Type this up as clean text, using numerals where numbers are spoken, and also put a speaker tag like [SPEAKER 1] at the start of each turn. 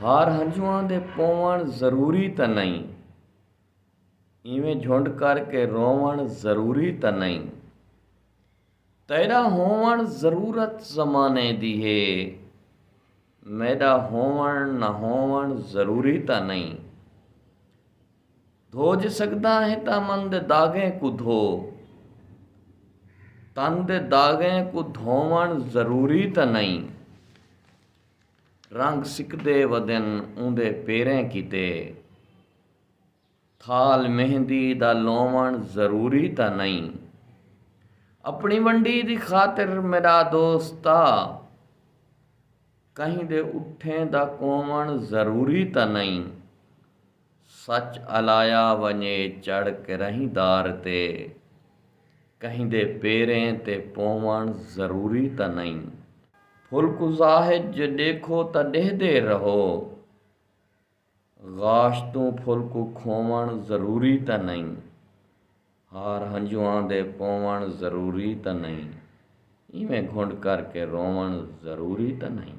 [SPEAKER 1] ਹਾਰ ਹੰਝੂਆਂ ਦੇ ਪੋਵਣ ਜ਼ਰੂਰੀ ਤਾਂ ਨਹੀਂ, ਇਵੇਂ ਝੁੰਡ ਕਰਕੇ ਰੋਵਣ ਜ਼ਰੂਰੀ ਤਾਂ ਨਹੀਂ। ਤੇਰਾ ਹੋਵਣ ਜ਼ਰੂਰਤ ਜ਼ਮਾਨੇ ਦੀ ਹੈ, ਮੇਰਾ ਹੋਵਣ ਨਾ ਹੋਵਣ ਜ਼ਰੂਰੀ ਤਾਂ ਨਹੀਂ। ਧੋਜ ਸਕਦਾ ਹੈ ਤਾਂ ਮਨ ਦੇ ਦਾਗੇ ਕੋ ਧੋ, ਤਨ ਦੇ ਦਾਗੇ ਕੋ ਧੋਵਣ ਜ਼ਰੂਰੀ ਤਾਂ ਨਹੀਂ। ਰੰਗ ਸਿੱਕਦੇ ਵਦਨ ਉਂਦੇ ਪੇਰੇ ਕਿਤੇ, ਥਾਲ ਮਹਿੰਦੀ ਦਾ ਲੋਵਣ ਜ਼ਰੂਰੀ ਤਾਂ ਨਹੀਂ। ਆਪਣੀ ਵੰਡੀ ਦੀ ਖਾਤਰ ਮੇਰਾ ਦੋਸਤਾ, ਕਹੀਂ ਦੇ ਉੱਠੇ ਦਾ ਕੋਵਣ ਜ਼ਰੂਰੀ ਤਾਂ ਨਹੀਂ। ਸੱਚ ਅਲਾਇਆ ਵञे ਚੜ ਕੇ ਰਹੀਦਾਰ ਤੇ, ਕਹੀਂ ਦੇ ਪੇਰੇ ਤੇ ਪੋਵਣ ਜ਼ਰੂਰੀ ਤਾਂ ਨਹੀਂ। ਫੁਲ ਕੋ ਜ਼ਾਹਿਦ ਜੇ ਦੇਖੋ ਤਾਂ ਡਹਿਦੇ ਰਹੋ, ਗਾਸ਼ ਤੋਂ ਫੁਲ ਕੋ ਖੋਵਣ ਜ਼ਰੂਰੀ ਤਾਂ ਨਹੀਂ। ਹਾਰ ਹੰਝੂਆਂ ਦੇ ਪੋਵਣ ਜ਼ਰੂਰੀ ਤਾਂ ਨਹੀਂ, ਇਵੇਂ ਘੁੰਡ ਕਰਕੇ ਰੋਵਣ ਜ਼ਰੂਰੀ ਤਾਂ ਨਹੀਂ।